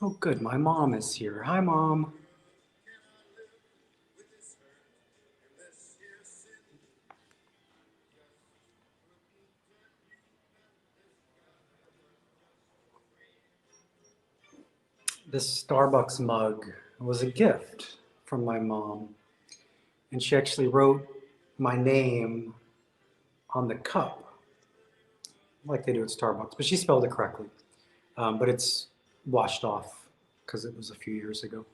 Oh, good. My mom is here. Hi, Mom. This Starbucks mug was a gift from my mom, and she actually wrote my name on the cup, like they do at Starbucks, but she spelled it correctly. But it's washed off because it was a few years ago.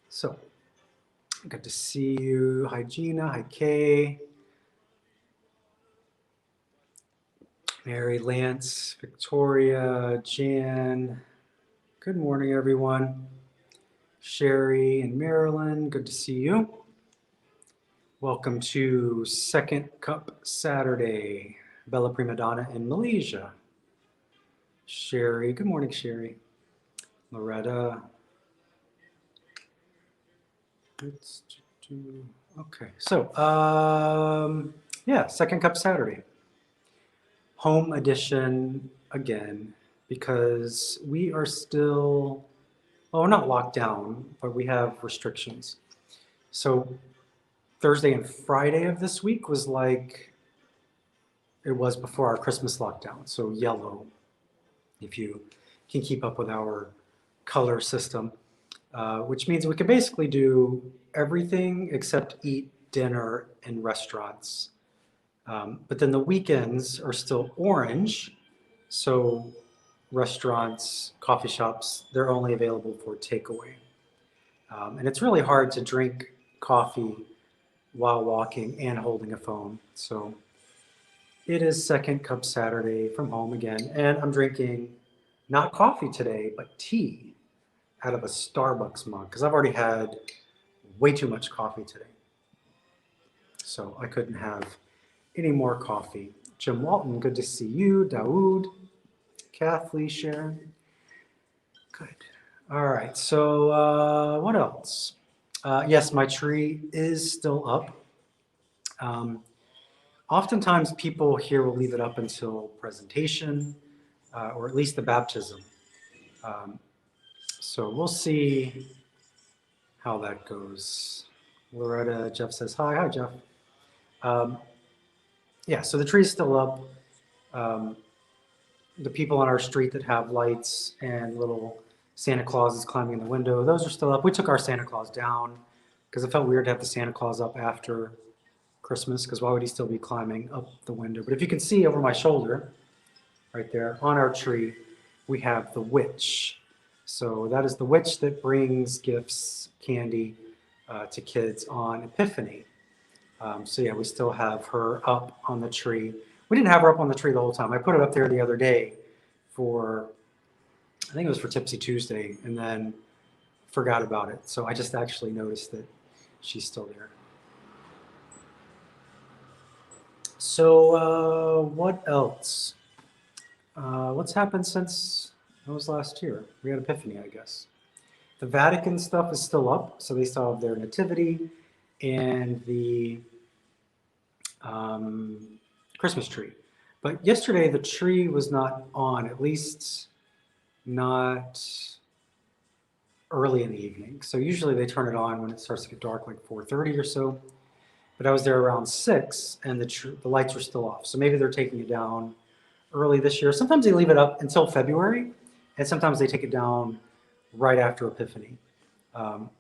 So, good to see you. Hi, Gina. Hi, Kay. Mary, Lance, Victoria, Jan. Good morning, everyone. Sherry and Marilyn, good to see you. Welcome to Second Cup Saturday. Bella Prima Donna in Malaysia. Sherry, good morning, Sherry. Loretta. Okay, so yeah, Second Cup Saturday. Home edition again because we are still, well, we're not locked down, but we have restrictions. So Thursday and Friday of this week was like it was before our Christmas lockdown. So yellow, if you can keep up with our color system, which means we can basically do everything except eat dinner in restaurants. But then the weekends are still orange. So restaurants, coffee shops, they're only available for takeaway. And it's really hard to drink coffee while walking and holding a phone. So it is Second Cup Saturday from home again, and I'm drinking not coffee today, but tea out of a Starbucks mug because I've already had way too much coffee today. So I couldn't have any more coffee. Jim Walton, good to see you. Dawood, Kathleen, Sharon. Good. All right, so what else? Yes, my tree is still up. Um, Oftentimes people here will leave it up until presentation or at least the baptism. Um, so we'll see how that goes. Loretta, Jeff says hi. Hi, Jeff. Um, yeah, so the tree's still up. Um, the people on our street that have lights and little Santa Clauses climbing in the window, those are still up. We took our Santa Claus down because it felt weird to have the Santa Claus up after Christmas because why would he still be climbing up the window? But if you can see over my shoulder, right there on our tree, we have the witch. So that is the witch that brings gifts, candy to kids on Epiphany. So yeah, we still have her up on the tree. We didn't have her up on the tree the whole time. I put it up there the other day for, I think it was for Tipsy Tuesday, and then forgot about it. So I just actually noticed that she's still there. So what else? What's happened since that was last year? We had Epiphany, I guess. The Vatican stuff is still up, so they still have their nativity and the um, Christmas tree. But yesterday the tree was not on, at least not early in the evening. So usually they turn it on when it starts to get dark, like 4:30 or so. But I was there around 6, and the lights were still off. So maybe they're taking it down early this year. Sometimes they leave it up until February, and sometimes they take it down right after Epiphany. Um,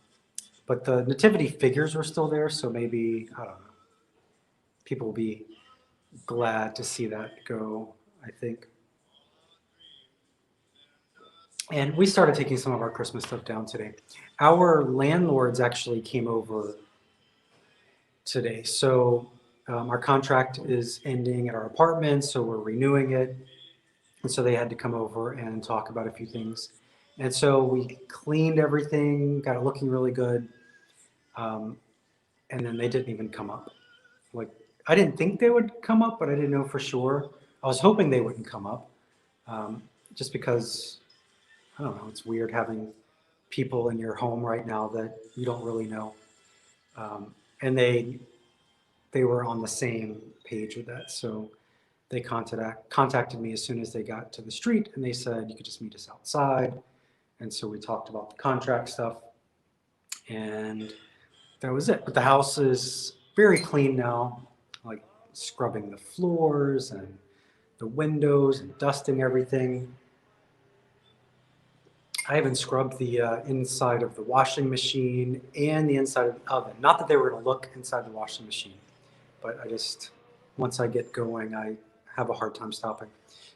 but the nativity figures are still there, so maybe, I don't know, people will be glad to see that go, I think. And we started taking some of our Christmas stuff down today. Our landlords actually came over today. So our contract is ending at our apartment, so we're renewing it. And so they had to come over and talk about a few things. And so we cleaned everything, got it looking really good. Um, and then they didn't even come up. Like, I didn't think they would come up, but I didn't know for sure. I was hoping they wouldn't come up just because, I don't know, it's weird having people in your home right now that you don't really know. And they were on the same page with that. So they contacted me as soon as they got to the street and they said, you could just meet us outside And so we talked about the contract stuff, and that was it. But the house is very clean now, like scrubbing the floors and the windows and dusting everything. I even scrubbed the inside of the washing machine and the inside of the oven. Not that they were going to look inside the washing machine, but I just, once I get going, I have a hard time stopping.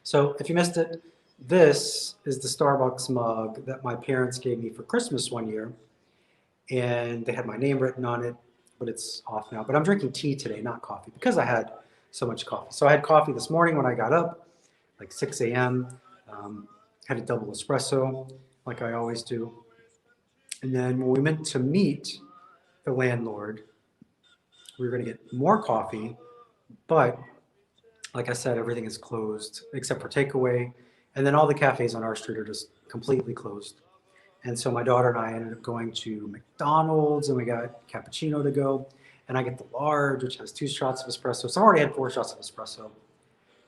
So if you missed it, this is the Starbucks mug that my parents gave me for Christmas one year. And they had my name written on it, but it's off now. But I'm drinking tea today, not coffee, because I had so much coffee. So I had coffee this morning when I got up, like 6 a.m. Had a double espresso, like I always do. And then when we meant to meet the landlord, we were going to get more coffee, but like I said, everything is closed except for takeaway. And then all the cafes on our street are just completely closed. And so my daughter and I ended up going to McDonald's, and we got cappuccino to go. And I get the large, which has 2 shots of espresso. So I already had 4 shots of espresso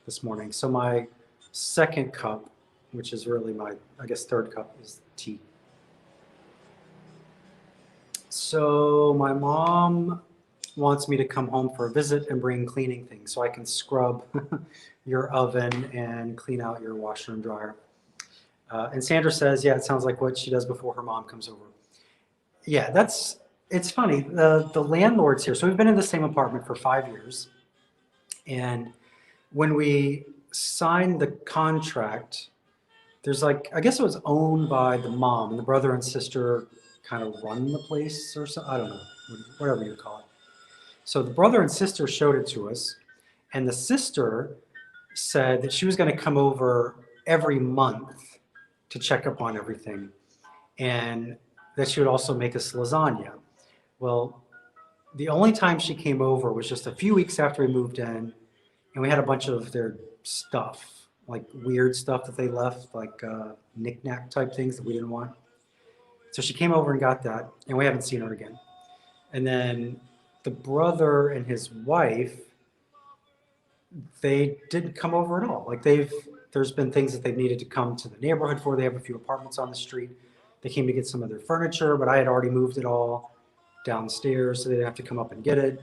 this morning. So my second cup, which is really my, I guess, third cup, is tea. So my mom wants me to come home for a visit and bring cleaning things so I can scrub your oven and clean out your washer and dryer. And Sandra says, yeah, it sounds like what she does before her mom comes over. Yeah, it's funny. The landlord's here. So we've been in the same apartment for 5 years. And when we signed the contract, there's like, I guess it was owned by the mom, and the brother and sister kind of run the place or something. I don't know, whatever you call it. So the brother and sister showed it to us, and the sister said that she was going to come over every month to check up on everything, and that she would also make us lasagna. Well, the only time she came over was just a few weeks after we moved in, and we had a bunch of their stuff, like weird stuff that they left, like knick-knack type things that we didn't want. So she came over and got that, and we haven't seen her again. And then the brother and his wife, they didn't come over at all. Like there's been things that they've needed to come to the neighborhood for. They have a few apartments on the street. They came to get some of their furniture, but I had already moved it all downstairs, so they didn't have to come up and get it.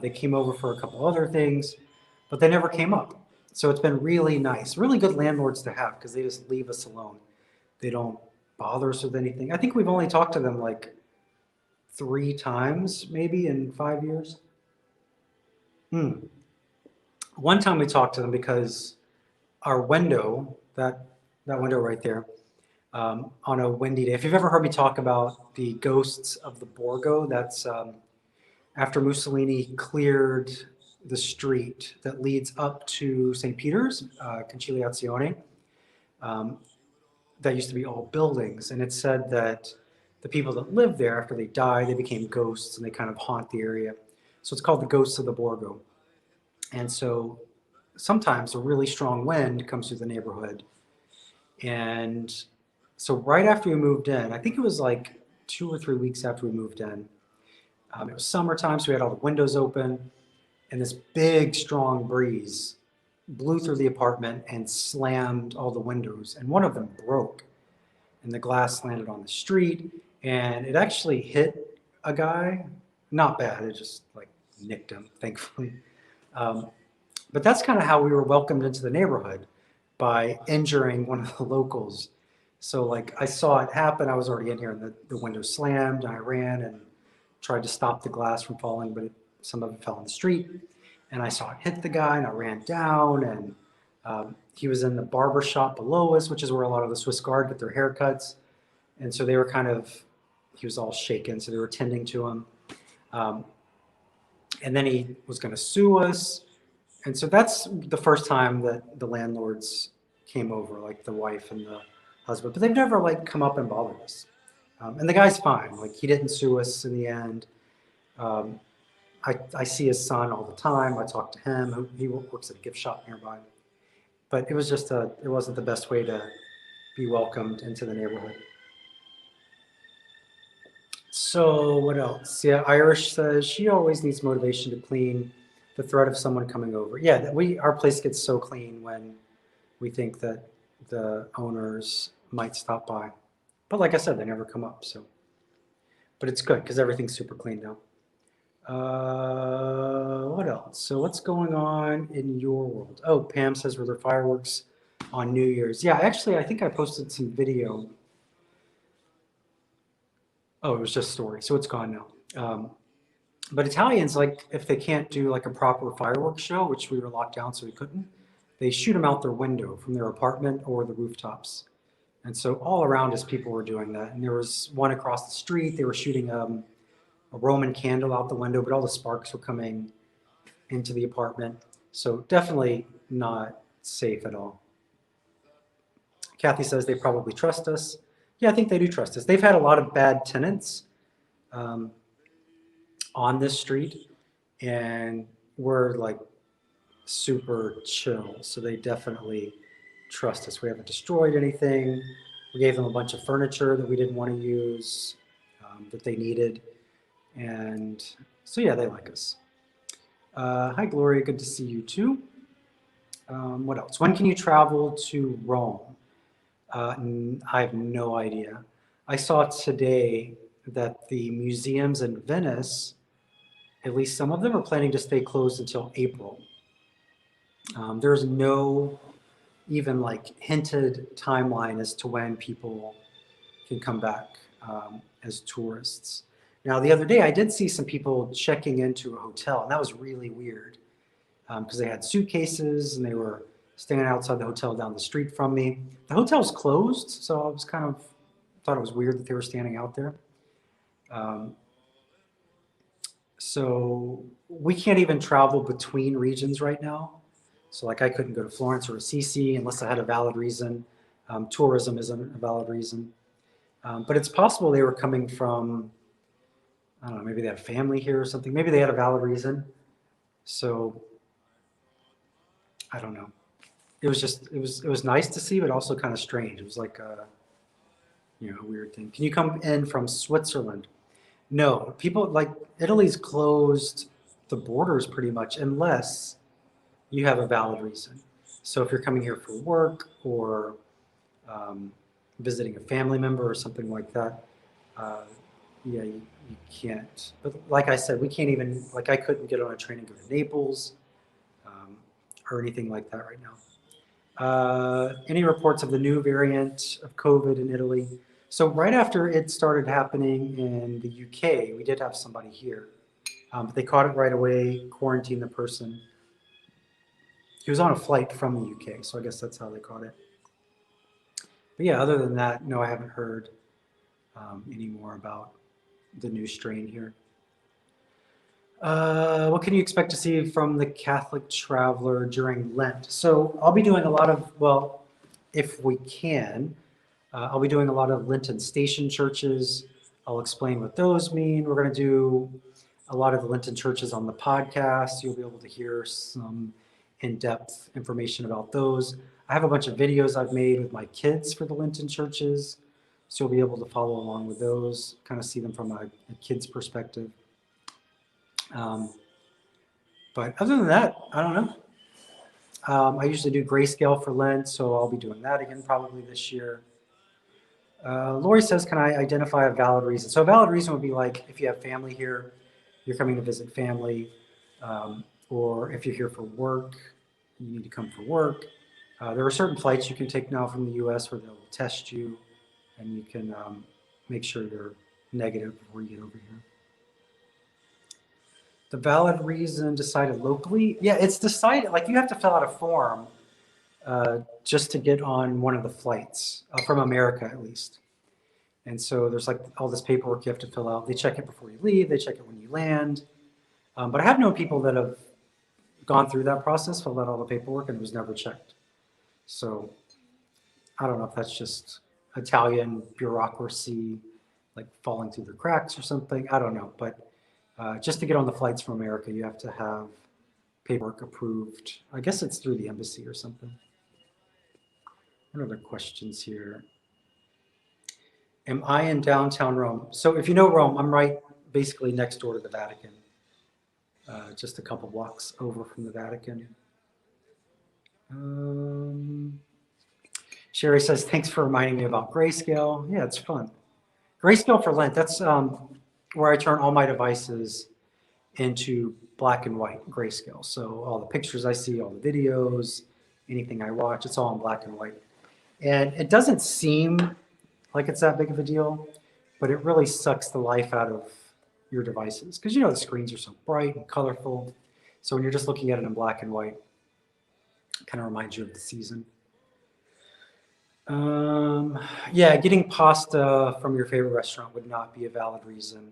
They came over for a couple other things, but they never came up. So it's been really nice, really good landlords to have, because they just leave us alone. They don't bother us with anything. I think we've only talked to them like 3 times maybe in 5 years. One time we talked to them because our window, that window right there, on a windy day. If you've ever heard me talk about the ghosts of the Borgo, that's after Mussolini cleared the street that leads up to St. Peter's, Conciliazione. That used to be all buildings, and it said that the people that lived there, after they died, they became ghosts and they kind of haunt the area. So it's called the ghosts of the Borgo. And so sometimes a really strong wind comes through the neighborhood. And so right after we moved in, I think it was like 2 or 3 weeks after we moved in, it was summertime, so we had all the windows open, and this big, strong breeze blew through the apartment and slammed all the windows, and one of them broke, and the glass landed on the street, and it actually hit a guy. Not bad, it just like nicked him, thankfully. But that's kind of how we were welcomed into the neighborhood, by injuring one of the locals. So like I saw it happen, I was already in here, and the window slammed, and I ran and tried to stop the glass from falling, but some of it fell in the street. And I saw it hit the guy, and I ran down, and he was in the barber shop below us, which is where a lot of the Swiss Guard get their haircuts. And so they were he was all shaken, so they were tending to him. And then he was going to sue us. And so that's the first time that the landlords came over, like the wife and the husband. But they've never like come up and bothered us. And the guy's fine. Like he didn't sue us in the end. I see his son all the time. I talk to him. He works at a gift shop nearby. But it was just it wasn't the best way to be welcomed into the neighborhood. So what else? Yeah, Irish says she always needs motivation to clean. The threat of someone coming over. Yeah, our place gets so clean when we think that the owners might stop by. But like I said, they never come up. So, but it's good because everything's super clean now. What else? So what's going on in your world? Oh, Pam says were there fireworks on New Year's? Yeah, actually, I think I posted some video. Oh, it was just story, so it's gone now. But Italians, like, if they can't do like a proper fireworks show, which we were locked down, so we couldn't, they shoot them out their window from their apartment or the rooftops. And so all around us, people were doing that. And there was one across the street. They were shooting a Roman candle out the window, but all the sparks were coming into the apartment. So definitely not safe at all. Kathy says they probably trust us. Yeah, I think they do trust us. They've had a lot of bad tenants um, on this street, and we're like super chill. So they definitely trust us. We haven't destroyed anything. We gave them a bunch of furniture that we didn't want to use that they needed. And so, yeah, they like us. Hi, Gloria. Good to see you too. What else? When can you travel to Rome? I have no idea. I saw today that the museums in Venice, at least some of them, are planning to stay closed until April. There's no even like hinted timeline as to when people can come back as tourists. Now, the other day, I did see some people checking into a hotel, and that was really weird because they had suitcases and they were standing outside the hotel down the street from me. The hotel's closed, so I was kind of thought it was weird that they were standing out there. Um, so we can't even travel between regions right now. So like I couldn't go to Florence or Assisi unless I had a valid reason. Tourism isn't a valid reason. But it's possible they were coming from, I don't know, maybe they had a family here or something. Maybe they had a valid reason. So I don't know. It was nice to see, but also kind of strange. It was like a, a weird thing. Can you come in from Switzerland? No, people like Italy's closed the borders pretty much unless you have a valid reason. So if you're coming here for work or um, visiting a family member or something like that, uh, yeah, you can't. But like I said, we can't even, like I couldn't get on a train and go to Naples or anything like that right now. Any reports of the new variant of COVID in Italy? So right after it started happening in the UK, we did have somebody here, but they caught it right away, quarantined the person. He was on a flight from the UK, so I guess that's how they caught it. But yeah, other than that, no, I haven't heard any more about the new strain here. What can you expect to see from the Catholic traveler during Lent? So I'll be doing a lot of, well, if we can, I'll be doing a lot of Lenten station churches. I'll explain what those mean. We're going to do a lot of the Lenten churches on the podcast. You'll be able to hear some in-depth information about those. I have a bunch of videos I've made with my kids for the Lenten churches. So you'll be able to follow along with those, kind of see them from a kid's perspective. But other than that, I don't know. I usually do grayscale for Lent, so I'll be doing that again probably this year. Lori says, can I identify a valid reason? So a valid reason would be like if you have family here, you're coming to visit family, or if you're here for work, you need to come for work. There are certain flights you can take now from the US where they'll test you and you can make sure you're negative before you get over here. The valid reason decided locally? Yeah, it's decided, like you have to fill out a form just to get on one of the flights, from America at least. And so there's like all this paperwork you have to fill out. They check it before you leave, they check it when you land. But I have known people that have gone through that process, filled out all the paperwork, and it was never checked. So I don't know if that's just Italian bureaucracy, like falling through the cracks or something. I don't know. But just to get on the flights from America, you have to have paperwork approved. I guess it's through the embassy or something. What other questions here? Am I in downtown Rome? So if you know Rome, I'm right basically next door to the Vatican. Just a couple blocks over from the Vatican. Sherry says, thanks for reminding me about grayscale. Yeah, it's fun. Grayscale for Lent, that's where I turn all my devices into black and white grayscale. So all the pictures I see, all the videos, anything I watch, it's all in black and white. And it doesn't seem like it's that big of a deal, but it really sucks the life out of your devices because the screens are so bright and colorful. So when you're just looking at it in black and white, it kind of reminds you of the season. Yeah, getting pasta from your favorite restaurant would not be a valid reason.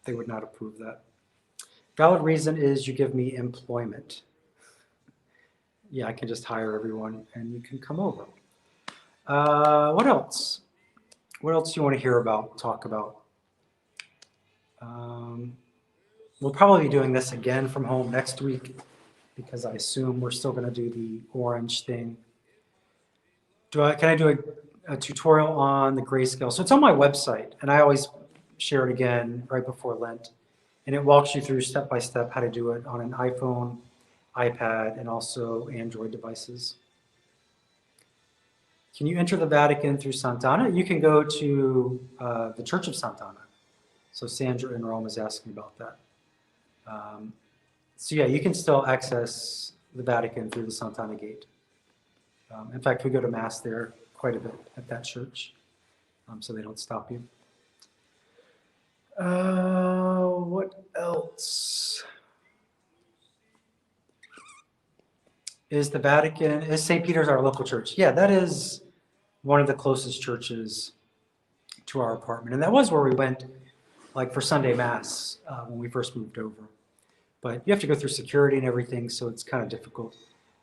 They would not approve that. Valid reason is you give me employment. Yeah, I can just hire everyone and you can come over. What else? What else do you want to hear about, talk about? Um, we'll probably be doing this again from home next week because I assume we're still going to do the orange thing. Can I do a tutorial on the grayscale? So it's on my website, and I always share it again right before Lent. And it walks you through step by step how to do it on an iPhone, iPad, and also Android devices. Can you enter the Vatican through Sant'Anna? You can go to the Church of Sant'Anna. So Sandra in Rome is asking about that. So yeah, you can still access the Vatican through the Sant'Anna gate. In fact, we go to Mass there quite a bit at that church, so they don't stop you. What else? Is St. Peter's our local church? Yeah, that is one of the closest churches to our apartment. And that was where we went like for Sunday Mass when we first moved over. But you have to go through security and everything, so it's kind of difficult.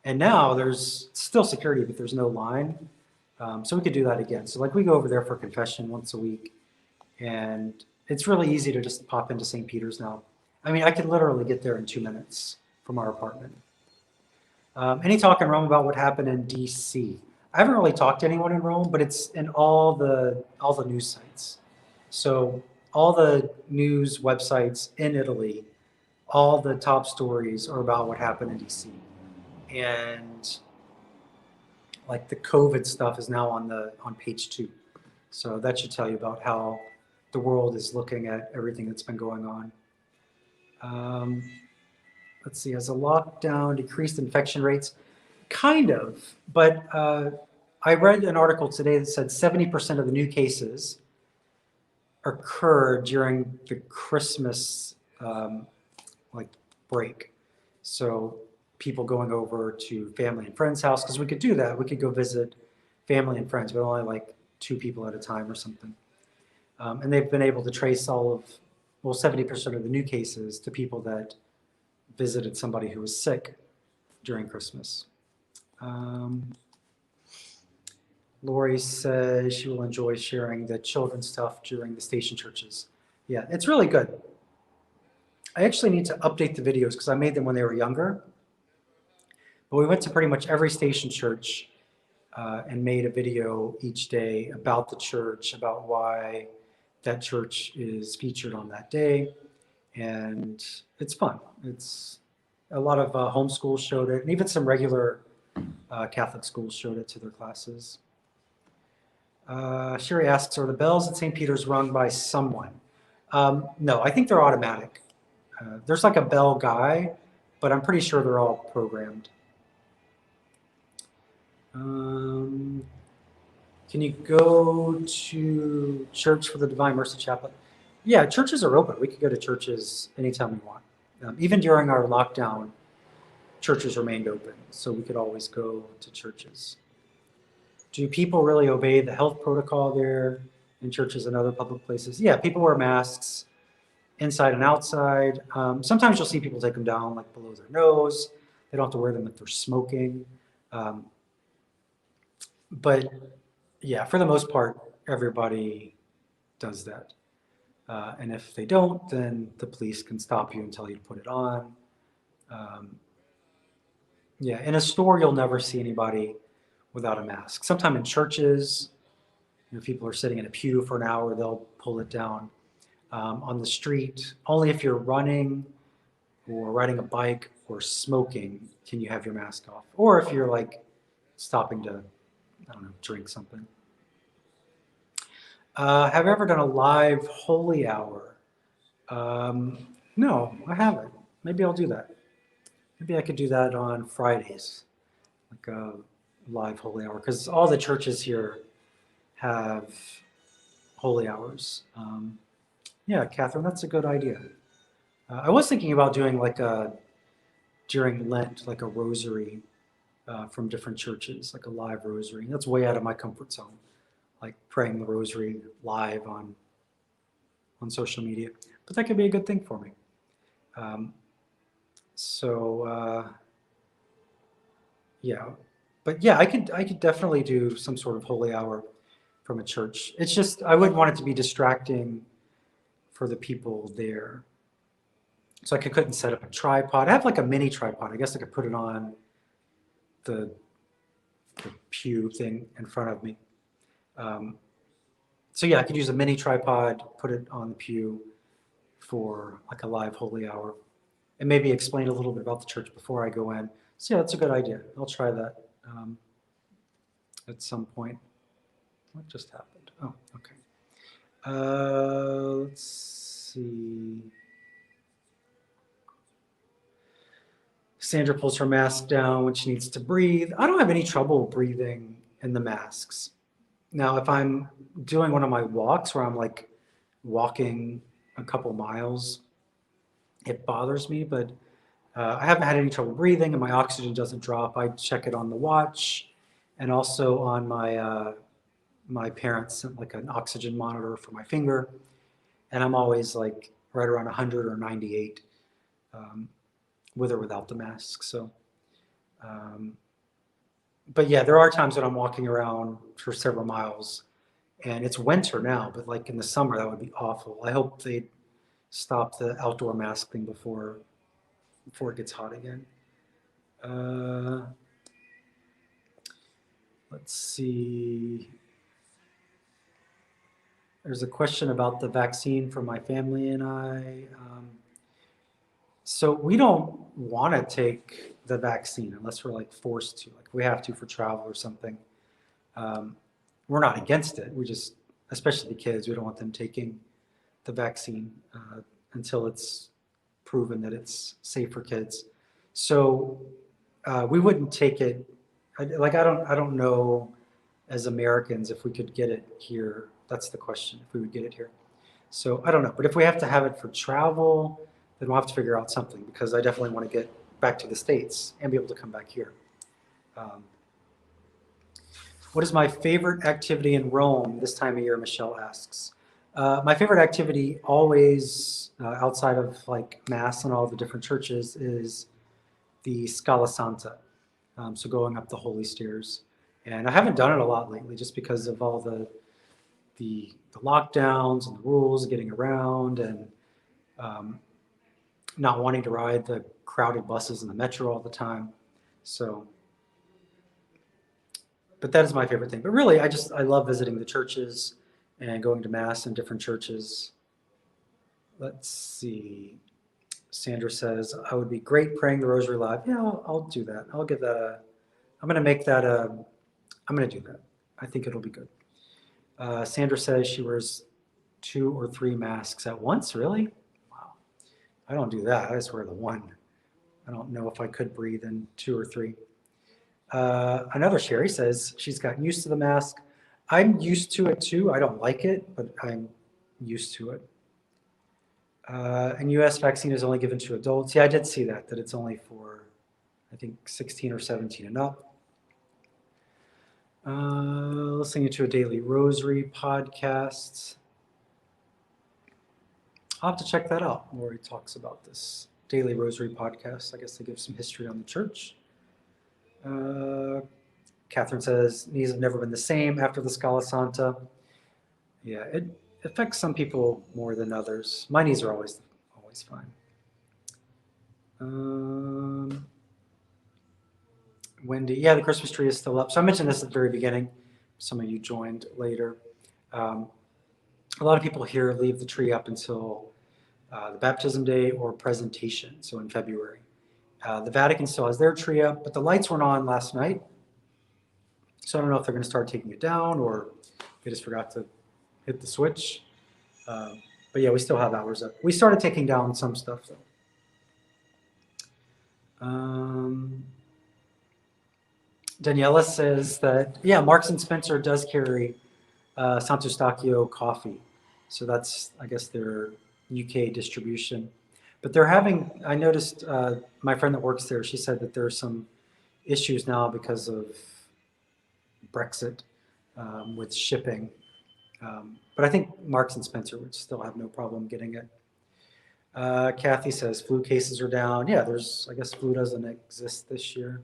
And now there's still security, but there's no line. So we could do that again. So like we go over there for confession once a week. And it's really easy to just pop into St. Peter's now. I mean, I could literally get there in 2 minutes from our apartment. Any talk in Rome about what happened in DC? I haven't really talked to anyone in Rome, but it's in all the news sites. So all the news websites in Italy, all the top stories are about what happened in DC. And like the COVID stuff is now on page 2. So that should tell you about how the world is looking at everything that's been going on. Let's see, has a lockdown decreased infection rates? Kind of, but I read an article today that said 70% of the new cases occurred during the Christmas break. So people going over to family and friends' house, because we could do that. We could go visit family and friends, but only like 2 people at a time or something. And they've been able to trace 70% of the new cases to people that visited somebody who was sick during Christmas. Lori says she will enjoy sharing the children's stuff during the station churches. Yeah, it's really good. I actually need to update the videos because I made them when they were younger. But we went to pretty much every station church and made a video each day about the church, about why that church is featured on that day. And it's fun. It's a lot of homeschools showed it, and even some regular Catholic schools showed it to their classes. Sherry asks, are the bells at St. Peter's rung by someone? No, I think they're automatic. There's like a bell guy, but I'm pretty sure they're all programmed. Can you go to church for the Divine Mercy Chaplet? Yeah, churches are open. We could go to churches anytime we want. Even during our lockdown, churches remained open, so we could always go to churches. Do people really obey the health protocol there in churches and other public places? Yeah, people wear masks inside and outside. Sometimes you'll see people take them down like below their nose. They don't have to wear them if they're smoking. But yeah, for the most part, everybody does that. And if they don't, then the police can stop you and tell you to put it on. Yeah, in a store, you'll never see anybody without a mask. Sometimes in churches, people are sitting in a pew for an hour, they'll pull it down. On the street, only if you're running or riding a bike or smoking can you have your mask off. Or if you're like stopping to I don't know, drink something. Have you ever done a live holy hour? No, I haven't. Maybe I'll do that. Maybe I could do that on Fridays, like a live holy hour, because all the churches here have holy hours. Yeah, Catherine, that's a good idea. I was thinking about doing like a during Lent, like a rosary from different churches, like a live rosary. That's way out of my comfort zone, like praying the rosary live on social media. But that could be a good thing for me. Um, so yeah, but yeah, I could definitely do some sort of holy hour from a church. It's just I wouldn't want it to be distracting for the people there. So I couldn't set up a tripod. I have like a mini tripod. I guess I could put it on the, the pew thing in front of me. Um, so yeah, I could use a mini tripod, put it on the pew for like a live holy hour, and maybe explain a little bit about the church before I go in. So yeah, that's a good idea. I'll try that at some point. What just happened? Oh, okay. Let's see. Sandra pulls her mask down when she needs to breathe. I don't have any trouble breathing in the masks. Now, if I'm doing one of my walks where I'm like walking a couple miles, it bothers me, but I haven't had any trouble breathing and my oxygen doesn't drop. I check it on the watch and also on my parents sent like an oxygen monitor for my finger, and I'm always like right around 100 or 98 um, with or without the mask. So, um, but yeah, there are times when I'm walking around for several miles, and it's winter now, but like in the summer, that would be awful. I hope they stop the outdoor mask thing before it gets hot again. Uh, let's see. There's a question about the vaccine for my family and I. So we don't want to take the vaccine unless we're like forced to, like we have to for travel or something. Um, we're not against it. We just, especially the kids, we don't want them taking the vaccine until it's proven that it's safe for kids. So we wouldn't take it. I don't know as Americans if we could get it here. That's the question. If we would get it here. So I don't know. But if we have to have it for travel, then we'll have to figure out something because I definitely want to get back to the States and be able to come back here. Um, what is my favorite activity in Rome this time of year? Michelle asks. My favorite activity always outside of like mass and all the different churches is the Scala Santa. So going up the holy stairs. And I haven't done it a lot lately just because of all the lockdowns and the rules getting around and um, not wanting to ride the crowded buses in the metro all the time. So, but that is my favorite thing. But really, I love visiting the churches and going to mass in different churches. Let's see. Sandra says, I would be great praying the rosary live. Yeah, I'll do that. I'll give that a, I'm going to make that a, I'm going to do that. I think it'll be good. Sandra says she wears 2 or 3 masks at once. Really? Wow. I don't do that. I just wear the one. I don't know if I could breathe in 2 or 3. Another Sherry says she's gotten used to the mask. I'm used to it too. I don't like it, but I'm used to it. And US vaccine is only given to adults. Yeah, I did see that it's only for, I think, 16 or 17 and up. Listening to a daily rosary podcast. I'll have to check that out where he talks about this daily rosary podcast. I guess they give some history on the church. Catherine says knees have never been the same after the Scala Santa. Yeah, it affects some people more than others. My knees are always fine. Wendy, yeah, the Christmas tree is still up. So I mentioned this at the very beginning. Some of you joined later. A lot of people here leave the tree up until the baptism day or presentation, so in February. The Vatican still has their tree up, but the lights weren't on last night. So I don't know if they're going to start taking it down or they just forgot to hit the switch. But yeah, we still have hours up. We started taking down some stuff though. Daniela says that, yeah, Marks and Spencer does carry Sant'Eustachio coffee. So that's, I guess, their UK distribution. But they're having, I noticed my friend that works there, she said that there's some issues now because of Brexit with shipping. But I think Marks and Spencer would still have no problem getting it. Kathy says flu cases are down. Yeah, I guess flu doesn't exist this year.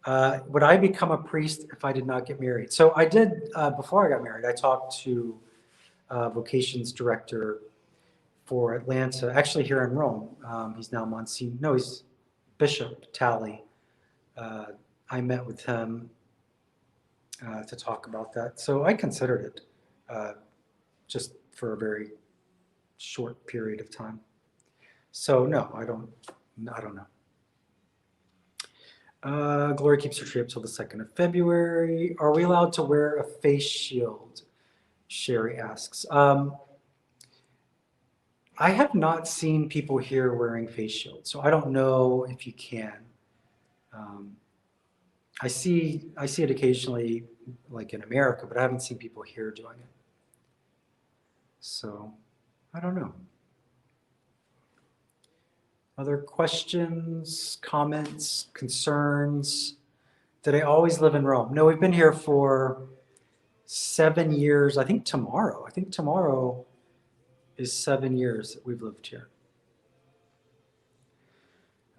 Would I become a priest if I did not get married? So I did, before I got married, I talked to vocations director for Atlanta, actually here in Rome. He's now Monsignor, no, he's Bishop Talley. I met with him to talk about that. So I considered it just for a very short period of time. So no, I don't know. Gloria keeps her tree up till the 2nd of February. Are we allowed to wear a face shield? Sherry asks. I have not seen people here wearing face shields, so I don't know if you can. I see it occasionally, like in America, but I haven't seen people here doing it. So I don't know. Other questions, comments, concerns? Did I always live in Rome? No, we've been here for 7 years. I think tomorrow is 7 years that we've lived here.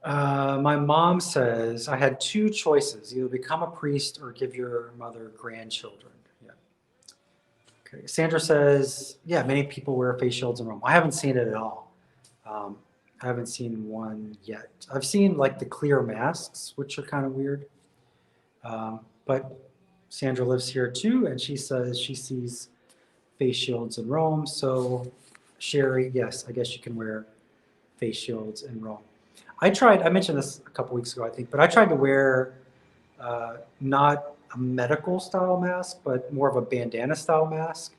My mom says I had 2 choices, either become a priest or give your mother grandchildren. Yeah. Okay. Sandra says, yeah, many people wear face shields in Rome. I haven't seen it at all. I haven't seen one yet. I've seen like the clear masks, which are kind of weird. But Sandra lives here too, and she says she sees face shields in Rome. So Sherry, yes, I guess you can wear face shields in Rome. I mentioned this a couple weeks ago, I think, but I tried to wear not a medical style mask, but more of a bandana style mask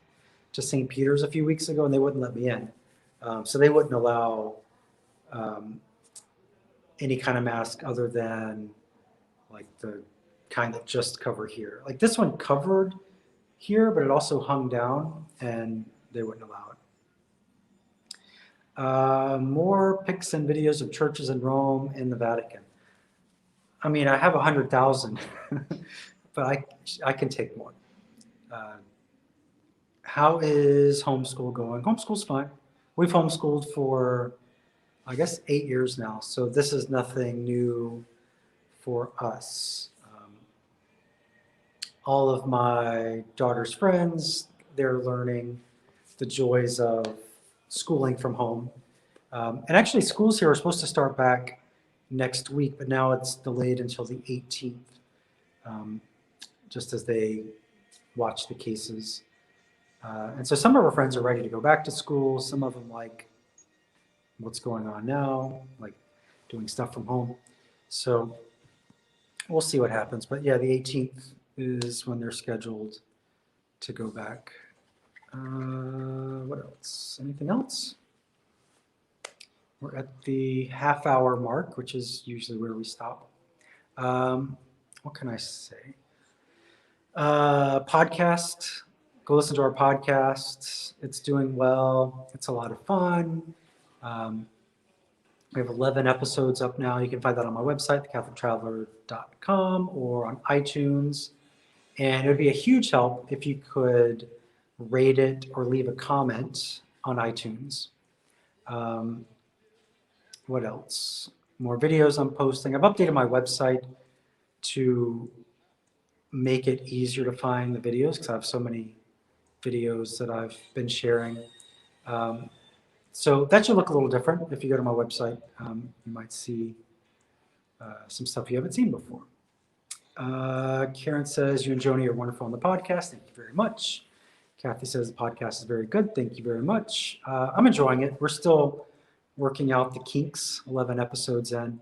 to St. Peter's a few weeks ago, and they wouldn't let me in. So they wouldn't allow any kind of mask other than like the kind that just cover here. Like this one covered here, but it also hung down, and they wouldn't allow it. More pics and videos of churches in Rome and the Vatican. I mean, I have 100,000, but I can take more. How is homeschool going? Homeschool's fine. We've homeschooled for, I guess, 8 years now, so this is nothing new for us. All of my daughter's friends, they're learning the joys of schooling from home. And actually, schools here are supposed to start back next week, but now it's delayed until the 18th, just as they watch the cases. And so some of our friends are ready to go back to school. Some of them like what's going on now, like doing stuff from home. So we'll see what happens. But yeah, the 18th is when they're scheduled to go back. What else? Anything else? We're at the half-hour mark, which is usually where we stop. What can I say? Podcast. Go listen to our podcast. It's doing well. It's a lot of fun. We have 11 episodes up now. You can find that on my website, thecatholictraveler.com, or on iTunes. And it would be a huge help if you could rate it or leave a comment on iTunes. What else? More videos I'm posting. I've updated my website to make it easier to find the videos because I have so many videos that I've been sharing. So that should look a little different. If you go to my website, you might see some stuff you haven't seen before. Karen says, you and Joni are wonderful on the podcast. Thank you very much. Kathy says, the podcast is very good. Thank you very much. I'm enjoying it. We're still working out the kinks, 11 episodes in.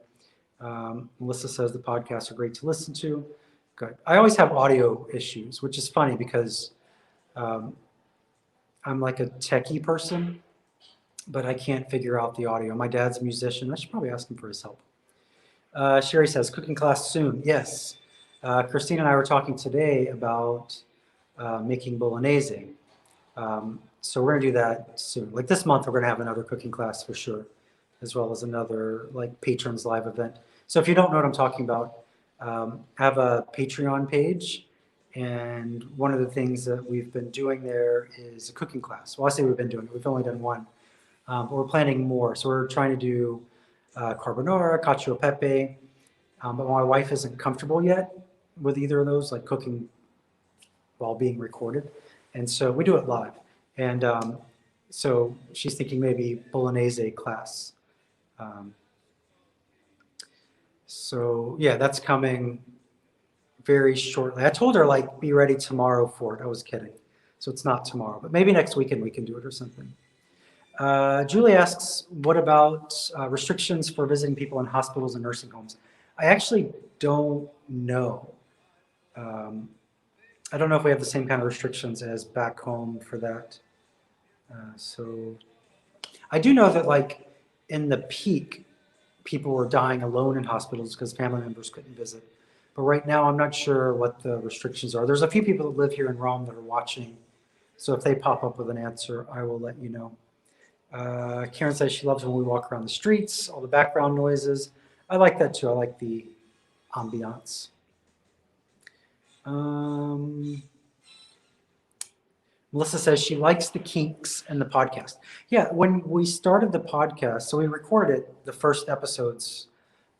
Melissa says the podcasts are great to listen to. Good. I always have audio issues, which is funny because um, I'm like a techie person, but I can't figure out the audio. My dad's a musician. I should probably ask him for his help. Sherry says, cooking class soon. Yes. Christine and I were talking today about making bolognese. So we're gonna do that soon. Like this month, we're gonna have another cooking class for sure, as well as another like patrons live event. So if you don't know what I'm talking about, I have a Patreon page, and one of the things that we've been doing there is a cooking class. Well, I say we've been doing it. We've only done one, but we're planning more. So we're trying to do carbonara, cacio e pepe, but my wife isn't comfortable yet with either of those, like cooking while being recorded. And so we do it live. And so she's thinking maybe Bolognese class. Um, so yeah, that's coming very shortly. I told her like be ready tomorrow for it. I was kidding. So it's not tomorrow, but maybe next weekend we can do it or something. Julie asks, what about restrictions for visiting people in hospitals and nursing homes? I actually don't know. Um, I don't know if we have the same kind of restrictions as back home for that. So I do know that like in the peak, people were dying alone in hospitals because family members couldn't visit. But right now, I'm not sure what the restrictions are. There's a few people that live here in Rome that are watching. So if they pop up with an answer, I will let you know. Karen says she loves when we walk around the streets, all the background noises. I like that too. I like the ambiance. Um, Melissa says she likes the kinks in the podcast. Yeah, when we started the podcast, so we recorded the first episodes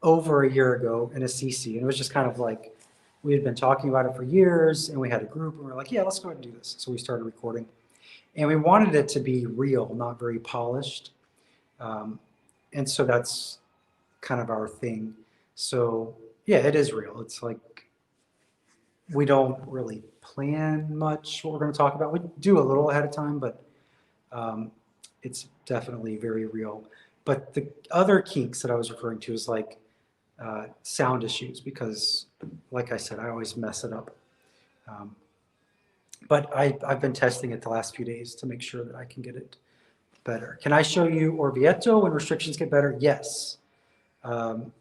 over a year ago in Assisi, and it was just kind of like we had been talking about it for years, and we had a group, and we were like, yeah, let's go ahead and do this. So we started recording, and we wanted it to be real, not very polished, um, and so that's kind of our thing. So yeah, it is real. It's like we don't really plan much what we're going to talk about. We do a little ahead of time, but um, it's definitely very real. But the other kinks that I was referring to is like sound issues because, like I said, I always mess it up. Um, but I've been testing it the last few days to make sure that I can get it better. Can I show you Orvieto when restrictions get better? Yes. Um,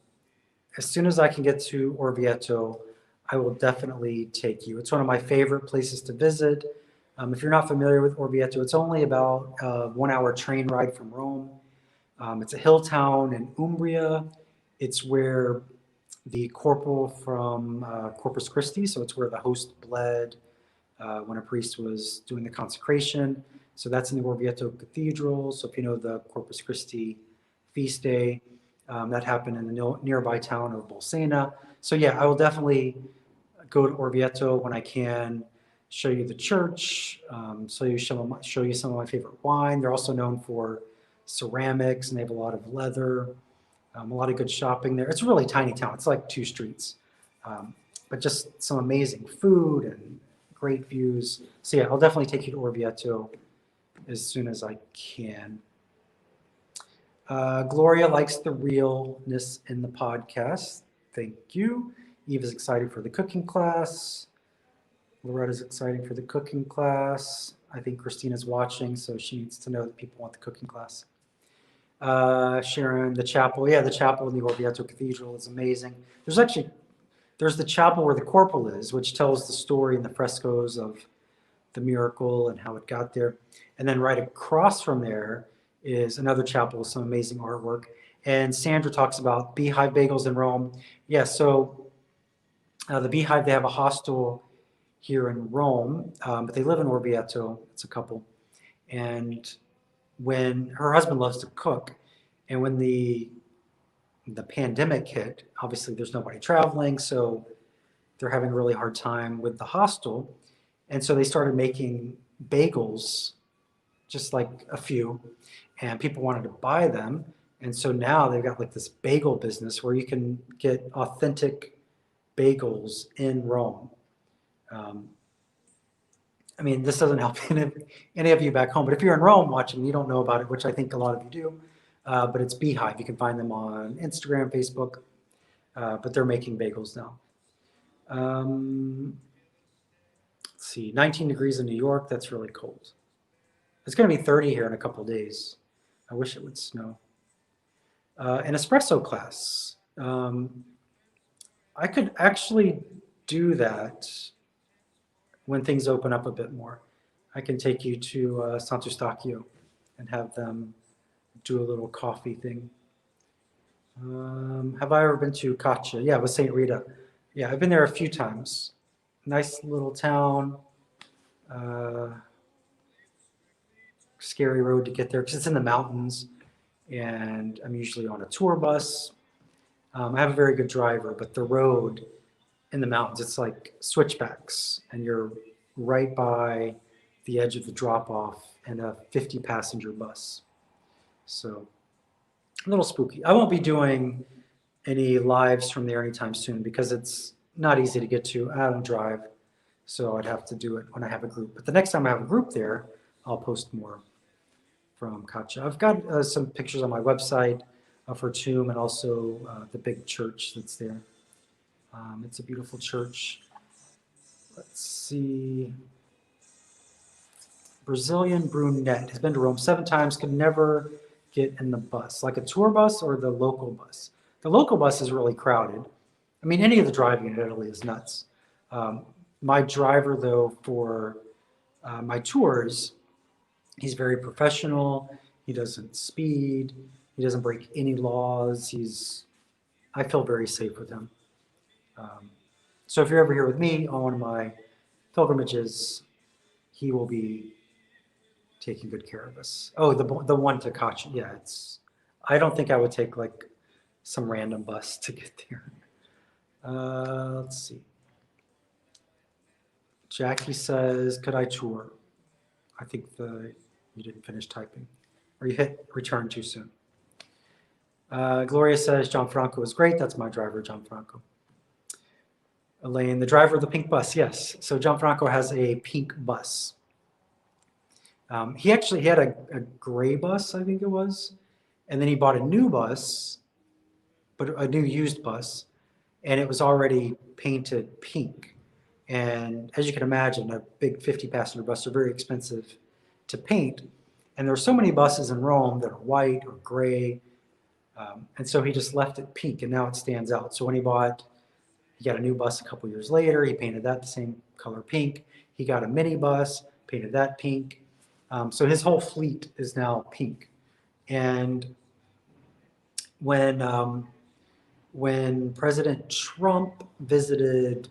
as soon as I can get to Orvieto, I will definitely take you. It's one of my favorite places to visit. If you're not familiar with Orvieto, it's only about a 1 hour train ride from Rome. It's a hill town in Umbria. It's where the corporal from Corpus Christi, so it's where the host bled when a priest was doing the consecration. So that's in the Orvieto Cathedral. So if you know the Corpus Christi feast day, that happened in the nearby town of Bolsena. So yeah, I will definitely go to Orvieto when I can, show you the church, show you some of my favorite wine. They're also known for ceramics, and they have a lot of leather, a lot of good shopping there. It's a really tiny town. It's like 2 streets, but just some amazing food and great views. So yeah, I'll definitely take you to Orvieto as soon as I can. Gloria likes the realness in the podcast. Thank you. Eve is excited for the cooking class. Loretta's excited for the cooking class. I think Christina's watching, so she needs to know that people want the cooking class. Sharon, the chapel. Yeah, the chapel in the Orvieto Cathedral is amazing. There's the chapel where the corporal is, which tells the story in the frescoes of the miracle and how it got there. And then right across from there is another chapel with some amazing artwork. And Sandra talks about Beehive Bagels in Rome. Yeah, so the Beehive, they have a hostel here in Rome, but they live in Orvieto. It's a couple. And when her husband loves to cook, and when the pandemic hit, obviously there's nobody traveling, so they're having a really hard time with the hostel. And so they started making bagels, just like a few, and people wanted to buy them. And so now they've got like this bagel business where you can get authentic bagels in Rome. Um, I mean, this doesn't help any of you back home, but if you're in Rome watching, you don't know about it, which I think a lot of you do. But it's Beehive. You can find them on Instagram, Facebook, but they're making bagels now. Let's see, 19 degrees in New York. That's really cold. It's going to be 30 here in a couple of days. I wish it would snow. An espresso class. I could actually do that when things open up a bit more. I can take you to Sant'Eustachio and have them do a little coffee thing. Have I ever been to Caccia? Yeah, with St. Rita. Yeah, I've been there a few times. Nice little town. Uh, Scary road to get there because it's in the mountains, and I'm usually on a tour bus. I have a very good driver, but the road in the mountains, it's like switchbacks, and you're right by the edge of the drop off and a 50 passenger bus. So a little spooky. I won't be doing any lives from there anytime soon because it's not easy to get to. I don't drive, so I'd have to do it when I have a group. But the next time I have a group there, I'll post more from Katja. I've got some pictures on my website of her tomb and also the big church that's there. It's a beautiful church. Let's see. Brazilian brunette has been to Rome 7 times, could never get in the bus, like a tour bus or the local bus. The local bus is really crowded. I mean, any of the driving in Italy is nuts. My driver, though, for my tours, he's very professional. He doesn't speed. He doesn't break any laws. I feel very safe with him. So if you're ever here with me on one of my pilgrimages, he will be taking good care of us. Oh, the one to Kachi, yeah, it's. I don't think I would take like some random bus to get there. Let's see. Jackie says, "Could I tour?" I think you didn't finish typing, or you hit return too soon. Gloria says, "Gianfranco is great. That's my driver, Gianfranco." Elaine, the driver of the pink bus. Yes. So Gianfranco has a pink bus. He had a gray bus, I think it was, and then he bought a new bus, but a new used bus, and it was already painted pink. And as you can imagine, a big 50 passenger bus are very expensive to paint. And there are so many buses in Rome that are white or gray. And so he just left it pink, and now it stands out. So when he got a new bus a couple years later, he painted that the same color pink. He got a mini bus, painted that pink. So his whole fleet is now pink. And when President Trump visited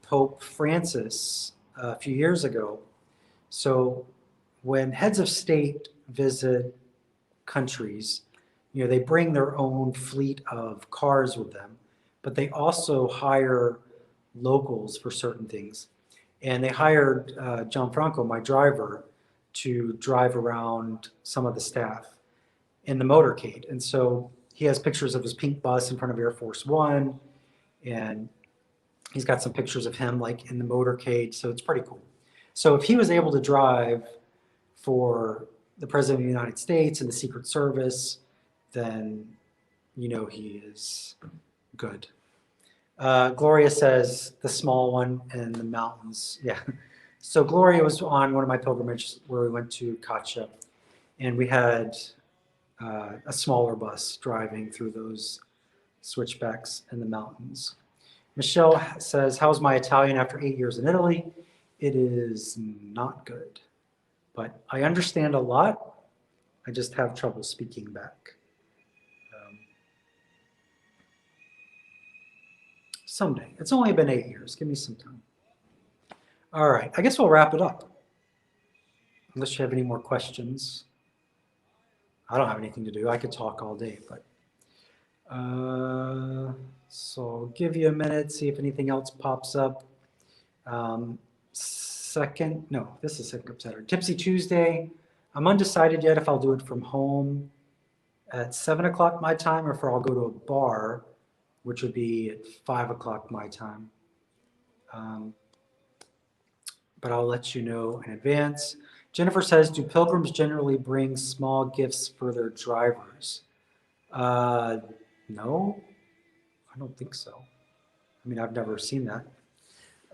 Pope Francis a few years ago, so when heads of state visit countries, they bring their own fleet of cars with them, but they also hire locals for certain things. And they hired Gianfranco, my driver, to drive around some of the staff in the motorcade. And so he has pictures of his pink bus in front of Air Force One, and he's got some pictures of him like in the motorcade. So it's pretty cool. So if he was able to drive for the President of the United States and the Secret Service, then he is good. Gloria says the small one in the mountains. Yeah. So Gloria was on one of my pilgrimages where we went to Caccia, and we had a smaller bus driving through those switchbacks in the mountains. Michelle says, "How's my Italian after 8 years in Italy?" It is not good, but I understand a lot. I just have trouble speaking back. Someday. It's only been 8 years. Give me some time. All right. I guess we'll wrap it up. Unless you have any more questions. I don't have anything to do. I could talk all day, but so I'll give you a minute, see if anything else pops up. This is Second Cup Saturday. Tipsy Tuesday. I'm undecided yet if I'll do it from home at 7 o'clock my time or if I'll go to a bar, which would be at 5 o'clock my time. But I'll let you know in advance. Jennifer says, "Do pilgrims generally bring small gifts for their drivers?" No, I don't think so. I mean, I've never seen that.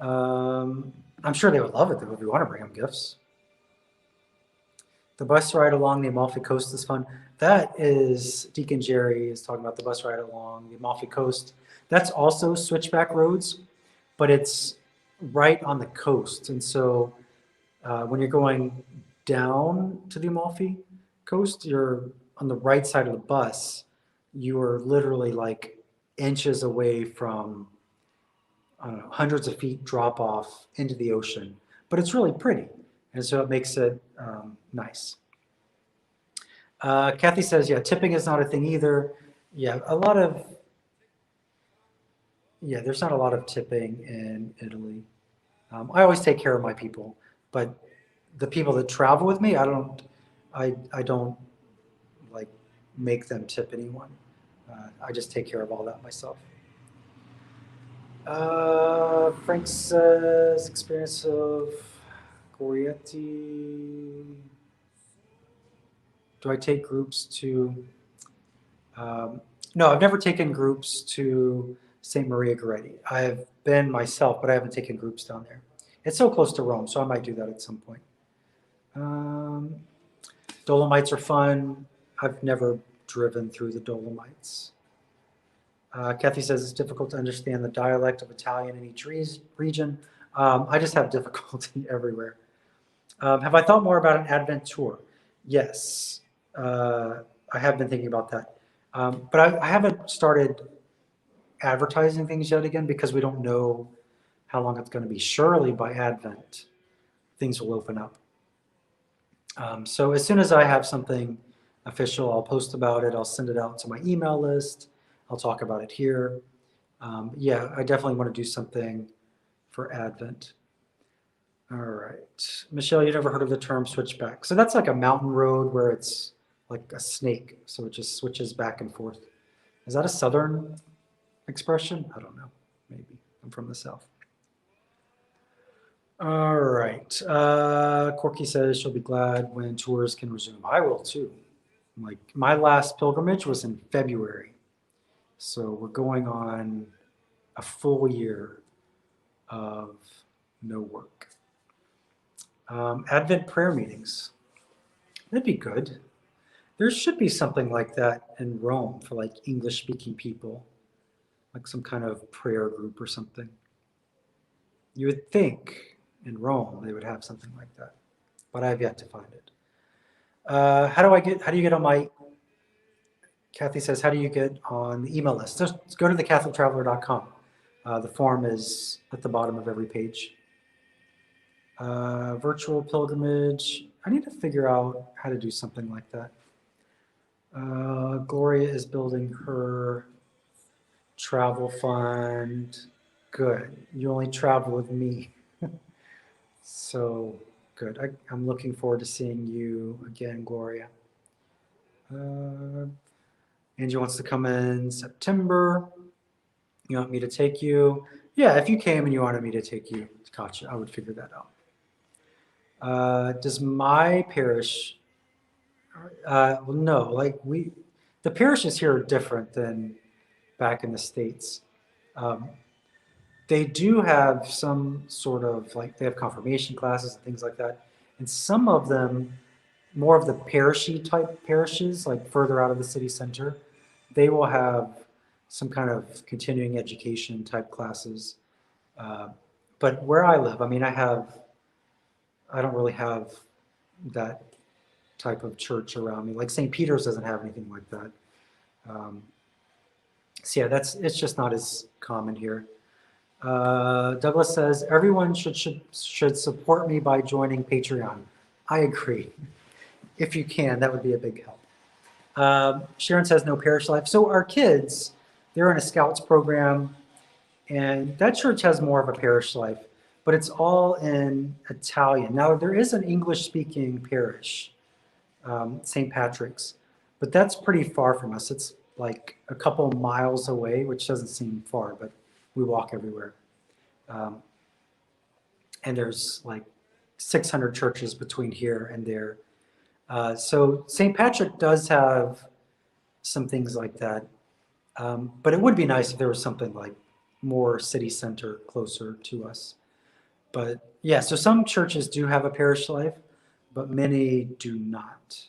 I'm sure they would love it though if you want to bring them gifts. The bus ride along the Amalfi Coast is fun. That is, Deacon Jerry is talking about the bus ride along the Amalfi Coast. That's also switchback roads, but it's right on the coast. And so when you're going down to the Amalfi Coast, you're on the right side of the bus. You are literally like inches away from, I don't know, hundreds of feet drop off into the ocean. But it's really pretty. And so it makes it nice. Kathy says, yeah, tipping is not a thing either. Yeah, there's not a lot of tipping in Italy. I always take care of my people, but the people that travel with me, I don't like make them tip anyone. I just take care of all that myself. Frank says, experience of Gorietti. Do I take groups to no, I've never taken groups to St. Maria Goretti. I've been myself, but I haven't taken groups down there. It's so close to Rome, so I might do that at some point. Um, Dolomites are fun. I've never driven through the Dolomites. Kathy says it's difficult to understand the dialect of Italian in each region. I just have difficulty everywhere. Have I thought more about an Advent tour? Yes, I have been thinking about that. But I haven't started advertising things yet again because we don't know how long it's going to be. Surely by Advent, things will open up. So as soon as I have something official, I'll post about it. I'll send it out to my email list. I'll talk about it here. Yeah, I definitely want to do something for Advent. All right. Michelle, you never heard of the term switchback. So that's like a mountain road where it's like a snake. So it just switches back and forth. Is that a Southern expression? I don't know. Maybe. I'm from the South. All right. Corky says she'll be glad when tours can resume. I will too. Like my last pilgrimage was in February. So we're going on a full year of no work. Advent prayer meetings. That'd be good. There should be something like that in Rome for like English speaking people, like some kind of prayer group or something. You would think in Rome they would have something like that, but I've yet to find it. How do you get on my, Kathy says, how do you get on the email list? Just go to thecatholictraveler.com. The form is at the bottom of every page. Virtual pilgrimage. I need to figure out how to do something like that. Gloria is building her travel fund. Good. You only travel with me. So good. I'm looking forward to seeing you again, Gloria. Angie wants to come in September. You want me to take you? Yeah, if you came and you wanted me to take you to Katja, I would figure that out. Does my parish, well, no, like the parishes here are different than back in the States. They do have some sort of like, they have confirmation classes and things like that. And some of them, more of the parishy type parishes, like further out of the city center, they will have some kind of continuing education type classes. But where I live, I mean, I don't really have that type of church around me. Like St. Peter's doesn't have anything like that. So yeah, it's just not as common here. Douglas says everyone should support me by joining Patreon. I agree. If you can, that would be a big help. Sharon says no parish life. So our kids, they're in a Scouts program, and that church has more of a parish life, but it's all in Italian. Now there is an English-speaking parish, St. Patrick's, but that's pretty far from us. It's like a couple miles away, which doesn't seem far, but we walk everywhere. And there's like 600 churches between here and there. So St. Patrick does have some things like that. But it would be nice if there was something like more city center closer to us. But yeah, so some churches do have a parish life, but many do not.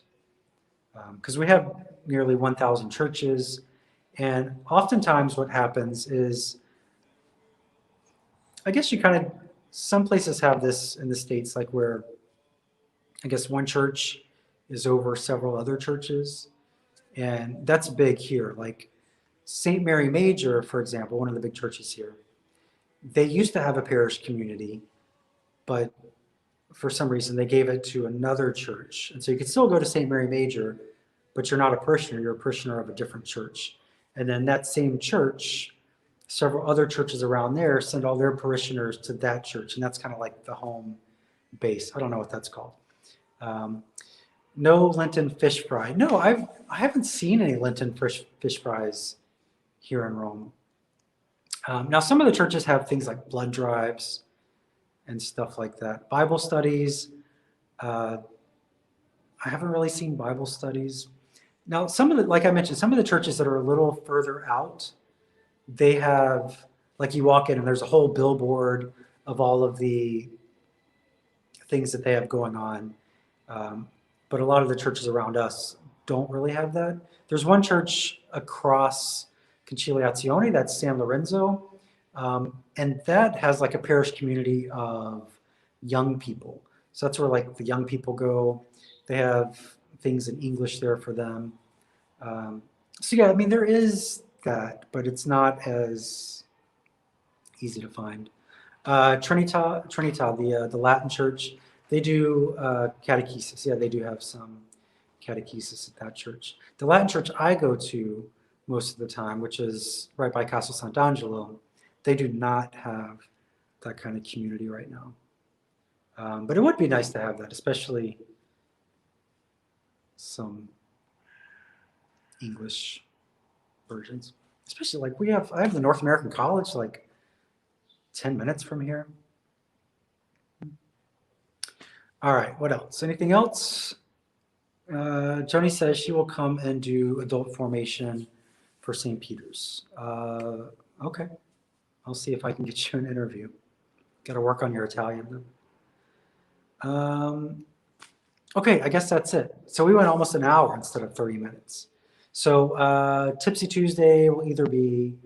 Because we have nearly 1,000 churches, and oftentimes what happens is, I guess you kind of, some places have this in the States, like where I guess one church is over several other churches, and that's big here. Like St. Mary Major, for example, one of the big churches here, they used to have a parish community, but for some reason they gave it to another church. And so you could still go to St. Mary Major, but you're not a parishioner, you're a parishioner of a different church. And then that same church, several other churches around there send all their parishioners to that church. And that's kind of like the home base. I don't know what that's called. Um, no Lenten fish fry. No, I haven't seen any Lenten fish fries here in Rome. Now, some of the churches have things like blood drives and stuff like that. Bible studies. Uh, I haven't really seen Bible studies. Now, some of the, like I mentioned, some of the churches that are a little further out, they have, like you walk in and there's a whole billboard of all of the things that they have going on. But a lot of the churches around us don't really have that. There's one church across Conciliazione, that's San Lorenzo, and that has like a parish community of young people. So that's where like the young people go. They have things in English there for them. So yeah, I mean there is that, but it's not as easy to find. Trinita, the Latin church, they do catechesis. Yeah, they do have some catechesis at that church. The Latin church I go to most of the time, which is right by Castle Sant'Angelo, they do not have that kind of community right now. But it would be nice to have that, especially some English versions. Especially like I have the North American College like 10 minutes from here. All right, what else? Anything else? Joni says she will come and do adult formation for St. Peter's. Okay, I'll see if I can get you an interview. Got to work on your Italian then. Okay, I guess that's it. So we went almost an hour instead of 30 minutes. So Tipsy Tuesday will either be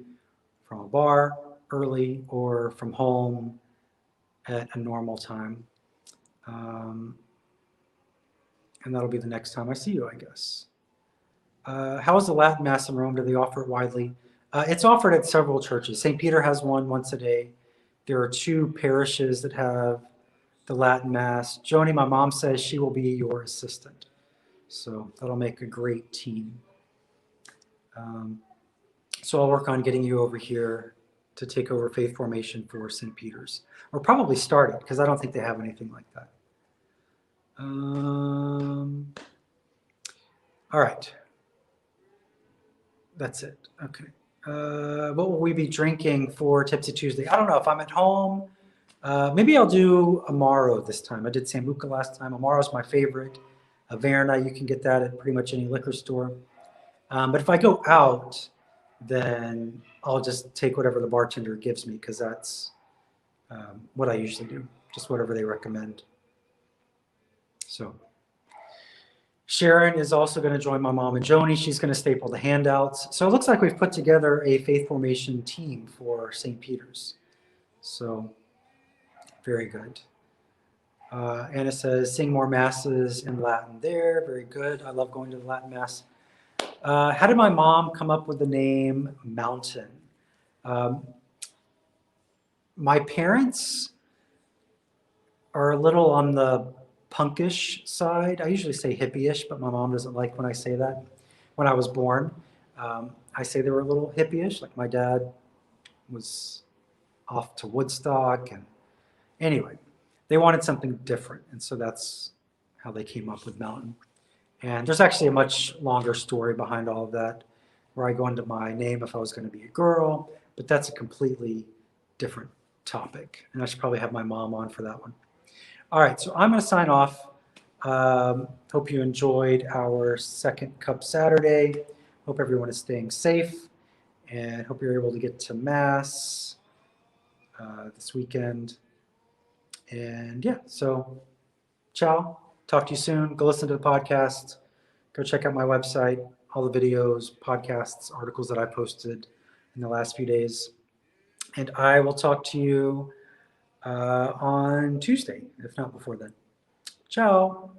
from a bar early or from home at a normal time. And that'll be the next time I see you, I guess. How is the Latin Mass in Rome? Do they offer it widely? It's offered at several churches. St. Peter has one once a day. There are 2 parishes that have the Latin Mass. Joni, my mom says she will be your assistant. So that'll make a great team. So I'll work on getting you over here to take over faith formation for St. Peter's. Or probably start it, because I don't think they have anything like that. All right. That's it. Okay. What will we be drinking for Tipsy Tuesday? I don't know. If I'm at home, maybe I'll do Amaro this time. I did Sambuca last time. Amaro's my favorite. Averna, you can get that at pretty much any liquor store. But if I go out, then I'll just take whatever the bartender gives me, because that's what I usually do, just whatever they recommend. So Sharon is also going to join my mom and Joni. She's going to staple the handouts. So it looks like we've put together a faith formation team for St. Peter's. So very good. Anna says, sing more masses in Latin there. Very good. I love going to the Latin Mass. How did my mom come up with the name Mountain? My parents are a little on the punkish side. I usually say hippie-ish, but my mom doesn't like when I say that. When I was born, I say they were a little hippie-ish. Like my dad was off to Woodstock, and anyway, they wanted something different, and so that's how they came up with Mountain. And there's actually a much longer story behind all of that, where I go into my name if I was going to be a girl, but that's a completely different topic, and I should probably have my mom on for that one. All right, so I'm going to sign off. Hope you enjoyed our Second Cup Saturday. Hope everyone is staying safe, and hope you're able to get to Mass this weekend. And yeah, so ciao. Talk to you soon. Go listen to the podcast. Go check out my website, all the videos, podcasts, articles that I posted in the last few days. And I will talk to you on Tuesday, if not before then. Ciao.